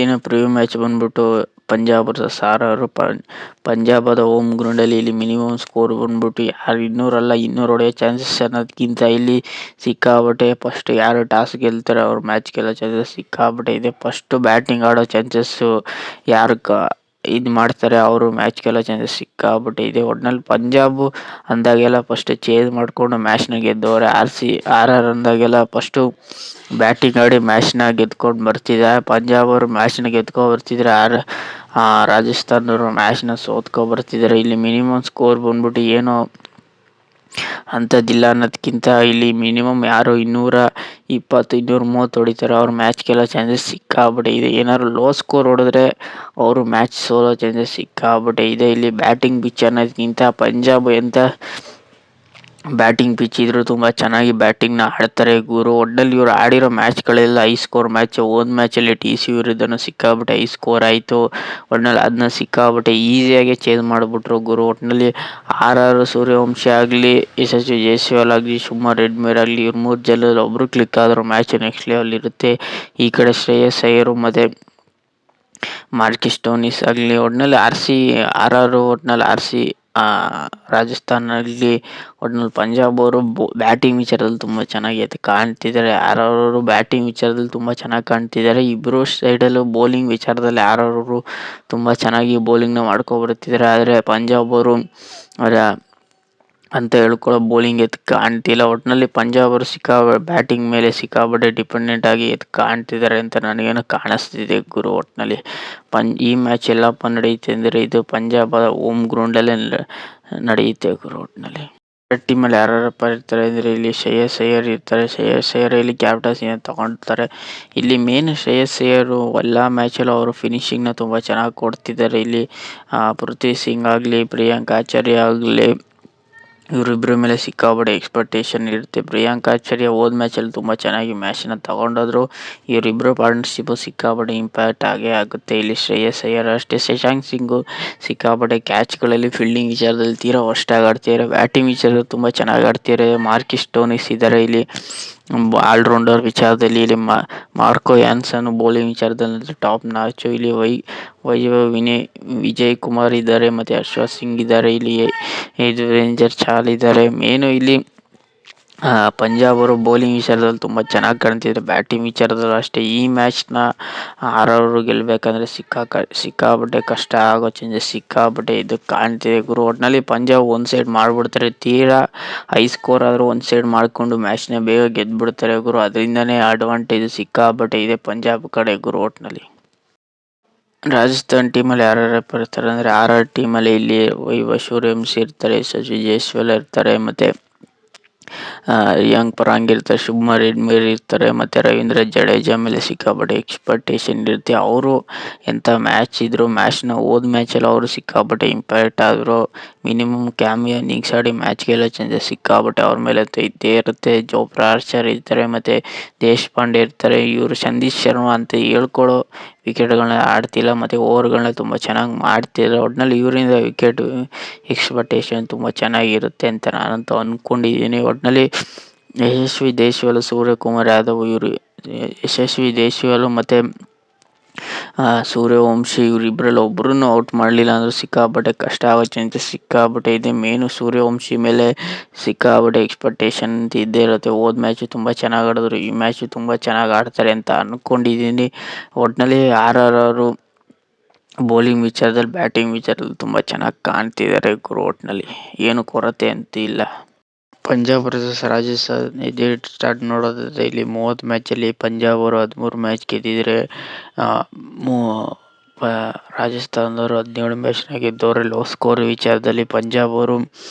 ಇನ್ನು preview match ಬಂದ್ಬಿಟ್ಟು Punjab versus R ಪಂಜಾಬದ home ಗ್ರೌಂಡಲ್ಲಿ ಇಲ್ಲಿ ಮಿನಿಮಮ್ ಸ್ಕೋರ್ ಬಂದ್ಬಿಟ್ಟು ಯಾರು 200 ಅಲ್ಲ 200 ಹೊಡೆಯೋ ಚಾನ್ಸಸ್ ಅನ್ನೋದಕ್ಕಿಂತ ಇಲ್ಲಿ ಸಿಕ್ಕಾಪಟ್ಟೆ ಫಸ್ಟ್ ಯಾರು ಟಾಸ್ ಗೆಲ್ತಾರೆ ಅವ್ರು ಮ್ಯಾಚ್ ಗೆಲ್ಲೋ ಚಾನ್ಸಸ್ ಸಿಕ್ಕಾಪಟ್ಟೆ ಇದೆ. ಫಸ್ಟ್ ಬ್ಯಾಟಿಂಗ್ ಆಡೋ ಚಾನ್ಸಸ್ಸು ಯಾರು ಇದು ಮಾಡ್ತಾರೆ ಅವರು ಮ್ಯಾಚ್ ಗೆಲ್ಲೋ ಚಾನ್ಸಸ್ ಸಿಕ್ಕಾಪಟ್ಟೆ ಇದೆ. ಒಟ್ನಲ್ಲಿ ಪಂಜಾಬ್ ಅಂದಾಗೆಲ್ಲ ಫಸ್ಟ್ ಚೇಸ್ ಮಾಡಿಕೊಂಡು ಮ್ಯಾಚ್ನ ಗೆದ್ದವ್ರೆ. ಆರ್ ಅಂದಾಗೆಲ್ಲ ಫಸ್ಟು ಬ್ಯಾಟಿಂಗ್ ಆಡಿ ಮ್ಯಾಚ್ನ ಗೆದ್ಕೊಂಡು ಬರ್ತಿದ್ದಾರೆ. ಪಂಜಾಬ್ ಅವರು ಮ್ಯಾಚ್ನ ಗೆದ್ಕೊಂಡು ಬರ್ತಿದ್ರೆ ರಾಜಸ್ಥಾನದವರು ಮ್ಯಾಚ್ನ ಬರ್ತಿದ್ದಾರೆ. ಇಲ್ಲಿ ಮಿನಿಮಮ್ ಸ್ಕೋರ್ ಬಂದ್ಬಿಟ್ಟು ಏನೋ ಅಂಥದ್ದಿಲ್ಲ ಅನ್ನೋದಕ್ಕಿಂತ ಇಲ್ಲಿ ಮಿನಿಮಮ್ ಯಾರು 220 230 ಹೊಡಿತಾರೆ ಅವ್ರು ಮ್ಯಾಚ್ ಗೆಲ್ಲೋ ಚಾನ್ಸಸ್ ಸಿಕ್ಕಾಪಟ್ಟೆ ಇದೆ. ಏನಾದ್ರು ಲೋ ಸ್ಕೋರ್ ಹೊಡೆದ್ರೆ ಅವರು ಮ್ಯಾಚ್ ಸೋಲೋ ಚಾನ್ಸಸ್ ಸಿಕ್ಕಾಪಟ್ಟೆ ಇದೆ. ಇಲ್ಲಿ ಬ್ಯಾಟಿಂಗ್ ಪಿಚ್ ಅನ್ನೋದಕ್ಕಿಂತ ಪಂಜಾಬ್ ಎಂತ ಬ್ಯಾಟಿಂಗ್ ಪಿಚ್ ಇದ್ರು ತುಂಬ ಚೆನ್ನಾಗಿ ಬ್ಯಾಟಿಂಗ್ನ ಆಡ್ತಾರೆ ಗುರು. ಒಟ್ನಲ್ಲಿ ಇವ್ರು ಆಡಿರೋ ಮ್ಯಾಚ್ಗಳೆಲ್ಲ ಹೈ ಸ್ಕೋರ್ ಮ್ಯಾಚ್. ಹೋದ ಮ್ಯಾಚಲ್ಲಿ TC ವಿರುದ್ಧನೂ ಸಿಕ್ಕಾಪಟ್ಟೆ ಹೈ ಸ್ಕೋರ್ ಆಯಿತು. ಒಟ್ನಲ್ಲಿ ಅದನ್ನ ಸಿಕ್ಕಾಪಟ್ಟೆ ಈಸಿಯಾಗಿ ಚೇಂಜ್ ಮಾಡಿಬಿಟ್ರು ಗುರು. ಒಟ್ಟಿನಲ್ಲಿ ಸೂರ್ಯವಂಶಿ ಆಗಲಿ, ಯಶಸ್ವಿ ಜೈಸ್ವಾಲ್ ಆಗಲಿ, ಶುಭ್ಮನ್ ರೆಡ್ಡಿ ಆಗಲಿ, ಇವ್ರು 3 ಜನರಲ್ಲಿ ಒಬ್ಬರು ಕ್ಲಿಕ್ ಆದರೂ ಮ್ಯಾಚ್ ನೆಕ್ಸ್ಟ್ ಲೆವೆಲ್ ಇರುತ್ತೆ. ಈ ಕಡೆ ಶ್ರೇಯಸ್ ಅಯ್ಯರ್ ಮತ್ತು ಮಾರ್ಕಸ್ ಸ್ಟೋನಿಸ್ ಆಗಲಿ ಒಟ್ನಲ್ಲಿ ಒಟ್ನಲ್ಲಿ ರಾಜಸ್ಥಾನಲ್ಲಿ ಒಟ್ನಲ್ಲಿ ಪಂಜಾಬ್ ಅವರು ಬ್ಯಾಟಿಂಗ್ ವಿಚಾರದಲ್ಲಿ ತುಂಬ ಚೆನ್ನಾಗಿ ಕಾಣ್ತಿದ್ದಾರೆ. ಅವರು ಬ್ಯಾಟಿಂಗ್ ವಿಚಾರದಲ್ಲಿ ತುಂಬ ಚೆನ್ನಾಗಿ ಕಾಣ್ತಿದ್ದಾರೆ. ಇಬ್ಬರು ಸೈಡಲ್ಲೂ ಬೌಲಿಂಗ್ ವಿಚಾರದಲ್ಲಿ ಅವರು ತುಂಬ ಚೆನ್ನಾಗಿ ಬೌಲಿಂಗ್ನ ಮಾಡ್ಕೊಬರ್ತಿದ್ದಾರೆ. ಆದರೆ ಪಂಜಾಬ್ ಅವರು ಅಂತ ಹೇಳ್ಕೊಳ್ಳೋ ಬೌಲಿಂಗ್ ಕಾಣ್ತಿಲ್ಲ. ಒಟ್ಟಿನಲ್ಲಿ ಪಂಜಾಬ್ ಅವರು ಬ್ಯಾಟಿಂಗ್ ಮೇಲೆ ಸಿಕ್ಕಾಪಟ್ಟೆ ಡಿಪೆಂಡೆಂಟ್ ಆಗಿ ಕಾಣ್ತಿದ್ದಾರೆ ಅಂತ ನನಗೇನು ಕಾಣಿಸ್ತಿದೆ ಗುರು. ಒಟ್ಟಿನಲ್ಲಿ ಈ ಮ್ಯಾಚ್ ಎಲ್ಲಪ್ಪ ನಡೆಯುತ್ತೆ ಅಂದರೆ ಇದು ಪಂಜಾಬ್ ಹೋಮ್ ಗ್ರೌಂಡಲ್ಲೇ ನಡೆಯುತ್ತೆ ಗುರು. ಒಟ್ಟಿನಲ್ಲಿ ಟೀಮಲ್ಲಿ ಯಾರ್ಯಾರಪ್ಪ ಇರ್ತಾರೆ ಅಂದರೆ ಇಲ್ಲಿ ಶ್ರೇಯಸ್ ಅಯ್ಯರ್ ಇರ್ತಾರೆ. ಶ್ರೇಯಸ್ ಅಯ್ಯರ್ ಇಲ್ಲಿ ಕ್ಯಾಪ್ಟನ್ಸಿನ ತಗೊಳ್ತಾರೆ. ಇಲ್ಲಿ ಮೇನ್ ಶ್ರೇಯಸ್ ಅಯ್ಯರ್ ಎಲ್ಲ ಮ್ಯಾಚಲ್ಲೂ ಅವರು ಫಿನಿಶಿಂಗ್ನ ತುಂಬ ಚೆನ್ನಾಗಿ ಕೊಡ್ತಿದ್ದಾರೆ. ಇಲ್ಲಿ ಪೃಥ್ವಿ ಸಿಂಗ್ ಆಗಲಿ, ಪ್ರಿಯಾಂಕ್ ಆಚಾರ್ಯ ಆಗಲಿ, ಇವರಿಬ್ಬರ ಮೇಲೆ ಸಿಕ್ಕಾಪಟ್ಟೆ ಎಕ್ಸ್ಪೆಕ್ಟೇಷನ್ ಇರುತ್ತೆ. ಪ್ರಿಯಾಂಕ್ ಆಚಾರ್ಯ ಹೋದ ಮ್ಯಾಚಲ್ಲಿ ತುಂಬ ಚೆನ್ನಾಗಿ ಮ್ಯಾಚ್ನ ತಗೊಂಡೋದ್ರು. ಇವರಿಬ್ಬರು ಪಾರ್ಟ್ನರ್ಶಿಪ್ಪು ಸಿಕ್ಕಾಪಟ್ಟೆ ಇಂಪ್ಯಾಕ್ಟ್ ಆಗೇ ಆಗುತ್ತೆ. ಇಲ್ಲಿ ಶ್ರೇಯಸ್ ಅಯ್ಯರ್ ಅಷ್ಟೇ. ಶಶಾಂಕ್ ಸಿಂಗು ಸಿಕ್ಕಾಪಟ್ಟೆ ಕ್ಯಾಚ್ಗಳಲ್ಲಿ ಫೀಲ್ಡಿಂಗ್ ವಿಚಾರದಲ್ಲಿ ತೀರಾ ಹೊಸ್ಟಾಗಿ ಆಡ್ತಿದ್ದಾರೆ. ಬ್ಯಾಟಿಂಗ್ ವಿಚಾರದಲ್ಲಿ ತುಂಬ ಚೆನ್ನಾಗಿ ಆಡ್ತಿದ್ದಾರೆ. ಮಾರ್ಕಸ್ ಸ್ಟೋನಿಸ್ ಇದ್ದಾರೆ ಇಲ್ಲಿ ಆಲ್ರೌಂಡರ್ ವಿಚಾರದಲ್ಲಿ. ಇಲ್ಲಿ ಮಾರ್ಕೋ ಯಾನ್ಸನ್ ಬೌಲಿಂಗ್ ವಿಚಾರದಲ್ಲಿ ಟಾಪ್ ನಾಚು. ಇಲ್ಲಿ ವಿಜಯ್ ಕುಮಾರ್ ಇದ್ದಾರೆ ಮತ್ತು ಅಶ್ವಥ್ ಸಿಂಗ್ ಇದ್ದಾರೆ. ಇಲ್ಲಿ ರೇಂಜರ್ ಚಾಲ್ ಇದ್ದಾರೆ. ಮೇನು ಇಲ್ಲಿ ಪಂಜಾಬ್ ಅವರು ಬೌಲಿಂಗ್ ವಿಚಾರದಲ್ಲಿ ತುಂಬ ಚೆನ್ನಾಗಿ ಕಾಣ್ತಿದ್ದಾರೆ. ಬ್ಯಾಟಿಂಗ್ ವಿಚಾರದಲ್ಲೂ ಅಷ್ಟೇ. ಈ ಮ್ಯಾಚ್ನ ಅವರು ಗೆಲ್ಲಬೇಕಂದ್ರೆ ಸಿಕ್ಕಾಪಟ್ಟೆ ಕಷ್ಟ ಆಗೋ ಚಾನ್ಸಸ್ ಸಿಕ್ಕಾಪಟ್ಟೆ ಇದು ಕಾಣ್ತಿದೆ ಗುರು. ಒಟ್ಟಿನಲ್ಲಿ ಪಂಜಾಬ್ ಒಂದು ಸೈಡ್ ಮಾಡಿಬಿಡ್ತಾರೆ. ತೀರಾ ಹೈ ಸ್ಕೋರ್ ಆದರೂ ಒಂದು ಸೈಡ್ ಮಾಡಿಕೊಂಡು ಮ್ಯಾಚ್ನ ಬೇಗ ಗೆದ್ದುಬಿಡ್ತಾರೆ ಗುರು. ಅದರಿಂದನೇ ಅಡ್ವಾಂಟೇಜ್ ಸಿಕ್ಕಾಪಟ್ಟೆ ಇದೆ ಪಂಜಾಬ್ ಕಡೆ ಗುರು. ಒಟ್ಟಿನಲ್ಲಿ ರಾಜಸ್ಥಾನ್ ಟೀಮಲ್ಲಿ ಯಾರ್ಯಾರಪ್ಪ ಇರ್ತಾರೆ ಅಂದರೆ ಟೀಮಲ್ಲಿ ಇಲ್ಲಿ ಸೂರ್ಯವಂಶಿ ಇರ್ತಾರೆ, ಯಶಸ್ವಿ ಜೈಸ್ವಾಲ್ ಇರ್ತಾರೆ, ಮತ್ತು ರಿಯಾಂಕ್ ಪರಾಗ್ ಇರ್ತಾರೆ, ಶುಭ್ಮನ್ ರೆಡ್ಡಿ ಇರ್ತಾರೆ, ಮತ್ತು ರವೀಂದ್ರ ಜಡೇಜಾ ಮೇಲೆ ಸಿಕ್ಕಾಪಟ್ಟೆ ಎಕ್ಸ್ಪೆಕ್ಟೇಷನ್ ಇರುತ್ತೆ. ಅವರು ಎಂಥ ಮ್ಯಾಚ್ ಇದ್ರು ಮ್ಯಾಚ್ನ ಹೋದ ಮ್ಯಾಚಲ್ಲಿ ಅವರು ಸಿಕ್ಕಾಪಟ್ಟೆ ಇಂಪ್ಯಾಕ್ಟ್ ಆದರು. ಮಿನಿಮಮ್ ಕ್ಯಾಮಿಯೋ ಇನ್ನಿಂಗ್ಸ್ ಆಡಿ ಮ್ಯಾಚ್ ಗೆಲ್ಲೋ ಚಾನ್ಸಸ್ ಸಿಕ್ಕಾಪಟ್ಟೆ ಅವ್ರ ಮೇಲೆ ಇದ್ದೇ ಇರುತ್ತೆ. ಜೋಫ್ರಾ ಆರ್ಚರ್ ಇರ್ತಾರೆ ಮತ್ತು ದೇಶಪಾಂಡೆ ಇರ್ತಾರೆ. ಇವರು ಸಂದೀಪ್ ಶರ್ಮಾ ಅಂತ ಹೇಳ್ಕೊಳ್ಳೋ ವಿಕೆಟ್ಗಳನ್ನ ಆಡ್ತಿಲ್ಲ ಮತ್ತು ಓವರ್ಗಳನ್ನ ತುಂಬ ಚೆನ್ನಾಗಿ ಮಾಡ್ತಿದ್ದಾರೆ. ಒಟ್ಟಿನಲ್ಲಿ ಇವರಿಂದ ವಿಕೆಟ್ ಎಕ್ಸ್ಪೆಕ್ಟೇಷನ್ ತುಂಬ ಚೆನ್ನಾಗಿರುತ್ತೆ ಅಂತ ನಾನಂತೂ ಅಂದ್ಕೊಂಡಿದ್ದೀನಿ. ಒಟ್ಟಿನಲ್ಲಿ ಯಶಸ್ವಿ ಜೈಸ್ವಾಲ್, ಸೂರ್ಯಕುಮಾರ್ ಯಾದವ್ ಯಶಸ್ವಿ ಜೈಸ್ವಾಲ್ ಮತ್ತು ಸೂರ್ಯವಂಶಿ ಇವರಿಬ್ಬರಲ್ಲಿ ಒಬ್ಬರನ್ನು ಔಟ್ ಮಾಡಲಿಲ್ಲ ಅಂದ್ರೆ ಸಿಕ್ಕಾಪಟ್ಟೆ ಕಷ್ಟ ಆಗೋ ಚಾನ್ಸಸ್ ಸಿಕ್ಕಾಪಟ್ಟೆ ಇದೆ. ಮೇನು ಸೂರ್ಯವಂಶಿ ಮೇಲೆ ಸಿಕ್ಕಾಪಟ್ಟೆ ಎಕ್ಸ್ಪೆಕ್ಟೇಷನ್ ಅಂತ ಇದ್ದೇ ಇರುತ್ತೆ. ಹೋದ ಮ್ಯಾಚು ತುಂಬ ಚೆನ್ನಾಗಿ ಆಡಿದ್ರು, ಈ ಮ್ಯಾಚು ತುಂಬ ಚೆನ್ನಾಗಿ ಆಡ್ತಾರೆ ಅಂತ ಅಂದ್ಕೊಂಡಿದ್ದೀನಿ. ಒಟ್ಟಿನಲ್ಲಿ ಅವರು ಬೌಲಿಂಗ್ ವಿಚಾರದಲ್ಲಿ ಬ್ಯಾಟಿಂಗ್ ವಿಚಾರದಲ್ಲಿ ತುಂಬ ಚೆನ್ನಾಗಿ ಕಾಣ್ತಿದ್ದಾರೆ ಗುರು. ಒಟ್ಟಿನಲ್ಲಿ ಏನು ಕೊರತೆ ಅಂತ ಇಲ್ಲ. ಪಂಜಾಬ್ ವರ್ಸಸ್ ರಾಜಸ್ಥಾನ್ ಇದೇ ಸ್ಟಾರ್ಟ್ ನೋಡೋದಾದ್ರೆ ಇಲ್ಲಿ 30 ಮ್ಯಾಚಲ್ಲಿ ಪಂಜಾಬ್ ಅವರು 13 ಮ್ಯಾಚ್ ಗೆದ್ದಿದ್ರೆ ರಾಜಸ್ಥಾನದವರು 17 ಮ್ಯಾಚ್ನ ಗೆದ್ದವ್ರೆ. ಲೋ ಸ್ಕೋರ್ ವಿಚಾರದಲ್ಲಿ ಪಂಜಾಬ್ ಅವರು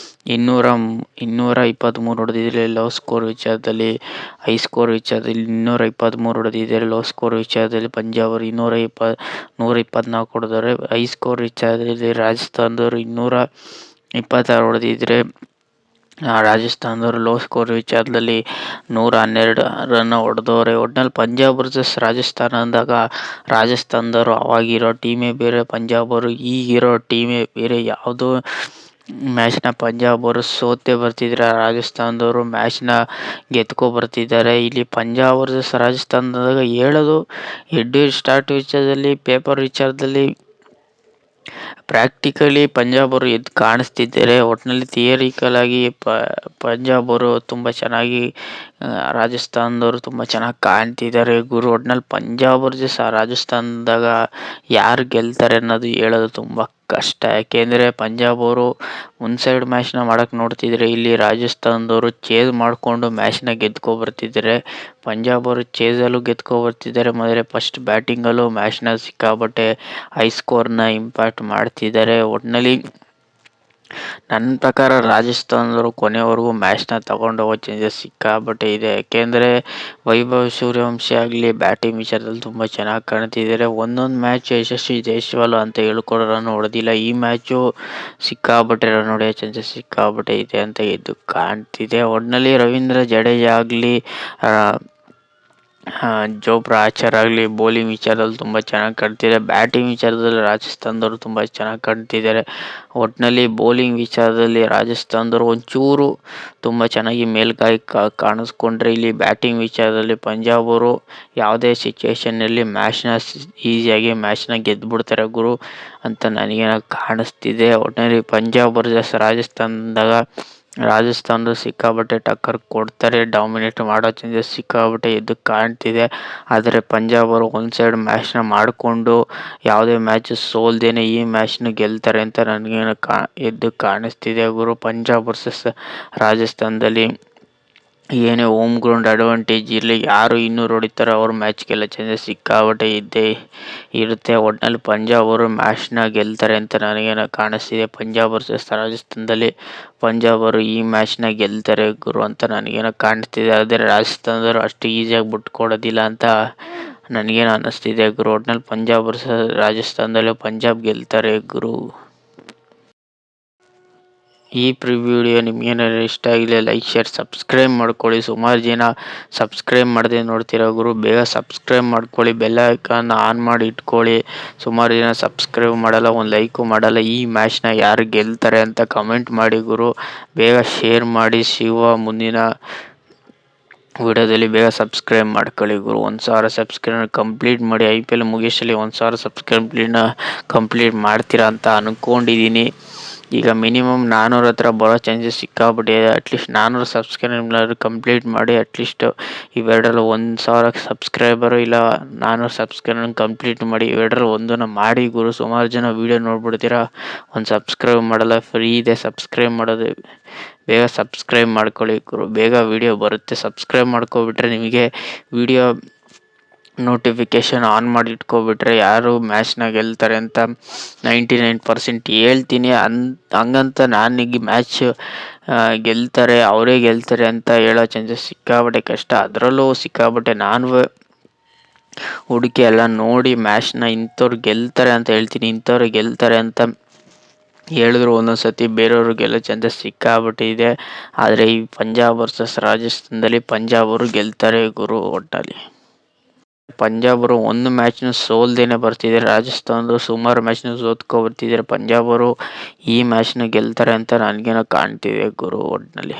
223 ಹೊಡೆದಿದ್ದಾರೆ ಲೋ ಸ್ಕೋರ್ ವಿಚಾರದಲ್ಲಿ. ಹೈ ಸ್ಕೋರ್ ವಿಚಾರದಲ್ಲಿ 223 ಹೊಡೆದಿದ್ದಾರೆ. ಲೋ ಸ್ಕೋರ್ ವಿಚಾರದಲ್ಲಿ ಪಂಜಾಬ್ ಅವರು 124 ಹೊಡೆದವ್ರೆ. ಹೈ ಸ್ಕೋರ್ ವಿಚಾರದಲ್ಲಿ ರಾಜಸ್ಥಾನದವರು 226 ಹೊಡೆದಿದ್ರೆ ರಾಜಸ್ಥಾನದವರು ಲೋ ಸ್ಕೋರ್ ವಿಚಾರದಲ್ಲಿ 112 ರನ್ ಹೊಡೆದವ್ರೆ. ಒಟ್ನಲ್ಲಿ ಪಂಜಾಬ್ ವರ್ಸಸ್ ರಾಜಸ್ಥಾನ ಅಂದಾಗ ರಾಜಸ್ಥಾನದವರು ಅವಾಗಿರೋ ಟೀಮೇ ಬೇರೆ, ಪಂಜಾಬ್ ಅವರು ಈಗಿರೋ ಟೀಮೇ ಬೇರೆ. ಯಾವುದೋ ಮ್ಯಾಚ್ನ ಪಂಜಾಬ್ ಅವರು ಸೋತೆ ಬರ್ತಿದ್ರೆ, ರಾಜಸ್ಥಾನದವರು ಮ್ಯಾಚ್ನ ಗೆದ್ಕೊ ಬರ್ತಿದ್ದಾರೆ. ಇಲ್ಲಿ ಪಂಜಾಬ್ ವರ್ಸಸ್ ರಾಜಸ್ಥಾನದಾಗ ಹೇಳೋದು ಹೆಡ್ ಸ್ಟಾರ್ಟ್ ವಿಚಾರದಲ್ಲಿ, ಪೇಪರ್ ವಿಚಾರದಲ್ಲಿ ಪ್ರಾಕ್ಟಿಕಲಿ ಪಂಜಾಬ್ ಅವರು ಎದ್ದು ಕಾಣಿಸ್ತಿದ್ದಾರೆ. ಒಟ್ಟಿನಲ್ಲಿ ಥಿಯರಿಕಲ್ ಆಗಿ ಪಂಜಾಬ್ ಅವರು ತುಂಬ ಚೆನ್ನಾಗಿ, ರಾಜಸ್ಥಾನದವರು ತುಂಬ ಚೆನ್ನಾಗಿ ಕಾಣ್ತಿದ್ದಾರೆ ಗುರು. ಒಟ್ನಲ್ಲಿ ಪಂಜಾಬ್ ವರ್ಸಸ್ ರಾಜಸ್ಥಾನದಾಗ ಯಾರು ಗೆಲ್ತಾರೆ ಅನ್ನೋದು ಹೇಳೋದು ತುಂಬ ಕಷ್ಟ. ಯಾಕೆಂದರೆ ಪಂಜಾಬ್ ಅವರು ಒಂದು ಸೈಡ್ ಮ್ಯಾಚ್ನ ಮಾಡೋಕ್ಕೆ ನೋಡ್ತಿದ್ರೆ, ಇಲ್ಲಿ ರಾಜಸ್ಥಾನದವರು ಚೇಸ್ ಮಾಡಿಕೊಂಡು ಮ್ಯಾಚ್ನ ಗೆದ್ಕೊ ಬರ್ತಿದ್ದಾರೆ. ಪಂಜಾಬ್ ಅವರು ಚೇಸಲ್ಲೂ ಗೆದ್ಕೊ ಬರ್ತಿದ್ದಾರೆ, ಮತ್ತು ಫಸ್ಟ್ ಬ್ಯಾಟಿಂಗಲ್ಲೂ ಮ್ಯಾಚ್ನ ಸಿಕ್ಕಾಪಟ್ಟೆ ಹೈ ಸ್ಕೋರ್ನ ಇಂಪ್ಯಾಕ್ಟ್ ಮಾಡ್ತಿದ್ದಾರೆ. ಒಟ್ಟಿನಲ್ಲಿ ನನ್ನ ಪ್ರಕಾರ ರಾಜಸ್ಥಾನದವರು ಕೊನೆವರೆಗೂ ಮ್ಯಾಚ್ನ ತಗೊಂಡು ಹೋಗೋ ಚಾನ್ಸಸ್ ಸಿಕ್ಕಾಪಟ್ಟೆ ಇದೆ. ಯಾಕೆಂದರೆ ವೈಭವ್ ಸೂರ್ಯವಂಶಿ ಆಗಲಿ ಬ್ಯಾಟಿಂಗ್ ವಿಚಾರದಲ್ಲಿ ತುಂಬ ಚೆನ್ನಾಗಿ ಕಾಣ್ತಿದ್ದಾರೆ. ಒಂದೊಂದು ಮ್ಯಾಚ್ ಯಶಸ್ವಿ ಜೈಸ್ವಾಲ್ ಅಂತ ಹೇಳ್ಕೊಂಡು ರನ್ ಹೊಡೆದಿಲ್ಲ. ಈ ಮ್ಯಾಚು ಸಿಕ್ಕಾಪಟ್ಟೆ ರನ್ ಹೊಡೆಯೋ ಚಾನ್ಸಸ್ ಸಿಕ್ಕಾಪಟ್ಟೆ ಇದೆ ಅಂತ ಎದ್ದು ಕಾಣ್ತಿದೆ. ಒಟ್ಟಿನಲ್ಲಿ ರವೀಂದ್ರ ಜಡೇಜಾ ಆಗಲಿ, ಜೋಫ್ರಾ ಆರ್ಚರ್ ಆಗಲಿ ಬೌಲಿಂಗ್ ವಿಚಾರದಲ್ಲಿ ತುಂಬ ಚೆನ್ನಾಗಿ ಕಾಣ್ತಿದ್ದಾರೆ. ಬ್ಯಾಟಿಂಗ್ ವಿಚಾರದಲ್ಲಿ ರಾಜಸ್ಥಾನದವರು ತುಂಬ ಚೆನ್ನಾಗಿ ಕಾಣ್ತಿದ್ದಾರೆ. ಒಟ್ಟಿನಲ್ಲಿ ಬೌಲಿಂಗ್ ವಿಚಾರದಲ್ಲಿ ರಾಜಸ್ಥಾನದವರು ಒಂಚೂರು ತುಂಬ ಚೆನ್ನಾಗಿ ಮೇಲ್ಗೈ ಕಾಣಿಸ್ಕೊಂಡ್ರೆ, ಇಲ್ಲಿ ಬ್ಯಾಟಿಂಗ್ ವಿಚಾರದಲ್ಲಿ ಪಂಜಾಬ್ ಅವರು ಯಾವುದೇ ಸಿಚುವೇಷನ್ನಲ್ಲಿ ಮ್ಯಾಚ್ನ ಈಸಿಯಾಗಿ ಮ್ಯಾಚ್ನ ಗೆದ್ದುಬಿಡ್ತಾರೆ ಗುರು ಅಂತ ನನಗೇನೋ ಕಾಣಿಸ್ತಿದೆ. ಒಟ್ಟಿನಲ್ಲಿ ಪಂಜಾಬ್ ವರ್ಸಸ್ ರಾಜಸ್ಥಾನದ ಸಿಕ್ಕಾಪಟ್ಟೆ ಟಕ್ಕರ್ ಕೊಡ್ತಾರೆ, ಡಾಮಿನೇಟ್ ಮಾಡೋ ಚಾನ್ಸಸ್ ಸಿಕ್ಕಾಪಟ್ಟೆ ಎದ್ದು ಕಾಣ್ತಿದೆ. ಆದರೆ ಪಂಜಾಬ್ ಅವರು ಒಂದು ಸೈಡ್ ಮ್ಯಾಚ್ನ ಮಾಡಿಕೊಂಡು ಯಾವುದೇ ಮ್ಯಾಚ್ ಸೋಲ್ದೇನೆ ಈ ಮ್ಯಾಚ್ನ ಗೆಲ್ತಾರೆ ಅಂತ ನನಗೇನು ಎದ್ದು ಕಾಣಿಸ್ತಿದೆ ಗುರು. ಪಂಜಾಬ್ ವರ್ಸಸ್ ರಾಜಸ್ಥಾನದಲ್ಲಿ ಏನೇ ಹೋಮ್ ಗ್ರೌಂಡ್ ಅಡ್ವಾಂಟೇಜ್ ಇರಲಿ, ಯಾರು 200 ಹೊಡಿತಾರೋ ಅವ್ರ ಮ್ಯಾಚ್ ಗೆಲ್ಲೋ ಚಾನ್ಸಸ್ ಸಿಕ್ಕಾಪಟ್ಟೆ ಇದ್ದೇ ಇರುತ್ತೆ. ಒಟ್ಟಿನಲ್ಲಿ ಪಂಜಾಬ್ ಅವರು ಮ್ಯಾಚ್ನ ಗೆಲ್ತಾರೆ ಅಂತ ನನಗೇನೋ ಕಾಣಿಸ್ತಿದೆ. ಪಂಜಾಬ್ ವರ್ಸಸ್ ರಾಜಸ್ಥಾನದಲ್ಲಿ ಪಂಜಾಬ್ ಅವರು ಈ ಮ್ಯಾಚ್ನ ಗೆಲ್ತಾರೆ ಗುರು ಅಂತ ನನಗೇನೋ ಕಾಣಿಸ್ತಿದೆ. ಆದರೆ ರಾಜಸ್ಥಾನದವರು ಅಷ್ಟು ಈಸಿಯಾಗಿ ಬಿಟ್ಕೊಡೋದಿಲ್ಲ ಅಂತ ನನಗೇನೋ ಅನ್ನಿಸ್ತಿದೆ ಗುರು. ಒಟ್ಟಿನಲ್ಲಿ ಪಂಜಾಬ್ ವರ್ಸಸ್ ರಾಜಸ್ಥಾನದಲ್ಲಿ ಪಂಜಾಬ್ ಗೆಲ್ತಾರೆ ಗುರು. ಈ ವಿಡಿಯೋ ನಿಮ್ಗೇನಾದ್ರು ಇಷ್ಟ ಆಗಿಲ್ಲ, ಲೈಕ್, ಶೇರ್, ಸಬ್ಸ್ಕ್ರೈಬ್ ಮಾಡ್ಕೊಳ್ಳಿ. ಸುಮಾರು ಜನ ಸಬ್ಸ್ಕ್ರೈಬ್ ಮಾಡದೆ ನೋಡ್ತೀರಾ ಗುರು, ಬೇಗ ಸಬ್ಸ್ಕ್ರೈಬ್ ಮಾಡ್ಕೊಳ್ಳಿ, ಬೆಲ್ ಐಕಾನ್ ಆನ್ ಮಾಡಿ ಇಟ್ಕೊಳ್ಳಿ. ಸುಮಾರು ಜನ ಸಬ್ಸ್ಕ್ರೈಬ್ ಮಾಡಲ್ಲ, ಒಂದು ಲೈಕು ಮಾಡಲ್ಲ. ಈ ಮ್ಯಾಚ್ನ ಯಾರು ಗೆಲ್ತಾರೆ ಅಂತ ಕಮೆಂಟ್ ಮಾಡಿ ಗುರು. ಬೇಗ ಶೇರ್ ಮಾಡಿ. ಮುಂದಿನ ವಿಡಿಯೋದಲ್ಲಿ ಬೇಗ ಸಬ್ಸ್ಕ್ರೈಬ್ ಮಾಡ್ಕೊಳ್ಳಿ ಗುರು. 1000 ಸಬ್ಸ್ಕ್ರೈಬ್ ಕಂಪ್ಲೀಟ್ ಮಾಡಿ. IPL ಮುಗಿಸಲಿ 1000 ಸಬ್ಸ್ಕ್ರೈಬ್ನ ಕಂಪ್ಲೀಟ್ ಮಾಡ್ತೀರಾ ಅಂತ ಅಂದ್ಕೊಂಡಿದ್ದೀನಿ. ಈಗ ಮಿನಿಮಮ್ 400 ಹತ್ರ ಬರೋ ಚಾನ್ಸಸ್ ಸಿಕ್ಕಾಬಿಟ್ಟಿದೆ. ಅಟ್ಲೀಸ್ಟ್ 400 ಸಬ್ಸ್ಕ್ರೈಬ್ನಾದ್ರು ಕಂಪ್ಲೀಟ್ ಮಾಡಿ. ಅಟ್ಲೀಸ್ಟ್ ಇವೆರಡರಲ್ಲಿ 1000 ಸಬ್ಸ್ಕ್ರೈಬರು ಇಲ್ಲ 400 ಸಬ್ಸ್ಕ್ರೈಬ್ ಕಂಪ್ಲೀಟ್ ಮಾಡಿ. ಇವೆರಡರಲ್ಲಿ ಒಂದನ್ನು ಮಾಡಿ ಗುರು. ಸುಮಾರು ಜನ ವೀಡಿಯೋ ನೋಡ್ಬಿಡ್ತೀರಾ, ಒಂದು ಸಬ್ಸ್ಕ್ರೈಬ್ ಮಾಡಲ್ಲ. ಫ್ರೀ ಇದೆ ಸಬ್ಸ್ಕ್ರೈಬ್ ಮಾಡೋದು, ಬೇಗ ಸಬ್ಸ್ಕ್ರೈಬ್ ಮಾಡ್ಕೊಳ್ಳಿ ಗುರು. ಬೇಗ ವೀಡಿಯೋ ಬರುತ್ತೆ. ಸಬ್ಸ್ಕ್ರೈಬ್ ಮಾಡ್ಕೊಬಿಟ್ರೆ ನಿಮಗೆ ವೀಡಿಯೋ ನೋಟಿಫಿಕೇಷನ್ ಆನ್ ಮಾಡಿ ಇಟ್ಕೊಬಿಟ್ರೆ ಯಾರು ಮ್ಯಾಚ್ನ ಗೆಲ್ತಾರೆ ಅಂತ 99% ಹೇಳ್ತೀನಿ. ಹಂಗಂತ ನಾನೀಗ ಮ್ಯಾಚ್ ಅವರೇ ಗೆಲ್ತಾರೆ ಅಂತ ಹೇಳೋ ಚಾನ್ಸಸ್ ಸಿಕ್ಕಾಪಟ್ಟೆ ಕಷ್ಟ. ಅದರಲ್ಲೂ ಸಿಕ್ಕಾಪಟ್ಟೆ ನಾನು ಹುಡುಕಿ ಎಲ್ಲ ನೋಡಿ ಮ್ಯಾಚ್ನ ಇಂಥವ್ರು ಗೆಲ್ತಾರೆ ಅಂತ ಹೇಳ್ತೀನಿ. ಇಂಥವ್ರು ಗೆಲ್ತಾರೆ ಅಂತ ಹೇಳಿದ್ರು ಒಂದೊಂದು ಸತಿ ಬೇರೆಯವರು ಗೆಲ್ಲೋ ಚಾನ್ಸಸ್ ಸಿಕ್ಕಾಪಟ್ಟಿದೆ. ಆದರೆ ಈ ಪಂಜಾಬ್ ವರ್ಸಸ್ ರಾಜಸ್ಥಾನದಲ್ಲಿ ಪಂಜಾಬ್ ಅವರು ಗೆಲ್ತಾರೆ ಗುರು. ಒಟ್ಟಲ್ಲಿ ಪಂಜಾಬ್ ಅವರು ಒಂದು ಮ್ಯಾಚ್ನ ಸೋಲ್ದೇನೆ ಬರ್ತಿದ್ದಾರೆ. ರಾಜಸ್ಥಾನದವರು ಸುಮಾರು ಮ್ಯಾಚ್ನ ಸೋತ್ಕೊ ಬರ್ತಿದ್ದಾರೆ. ಪಂಜಾಬ್ ಅವರು ಈ ಮ್ಯಾಚ್ನ ಗೆಲ್ತಾರೆ ಅಂತ ನನಗೇನೋ ಕಾಣ್ತಿದೆ ಗುರು. ಒಟ್ಟಿನಲ್ಲಿ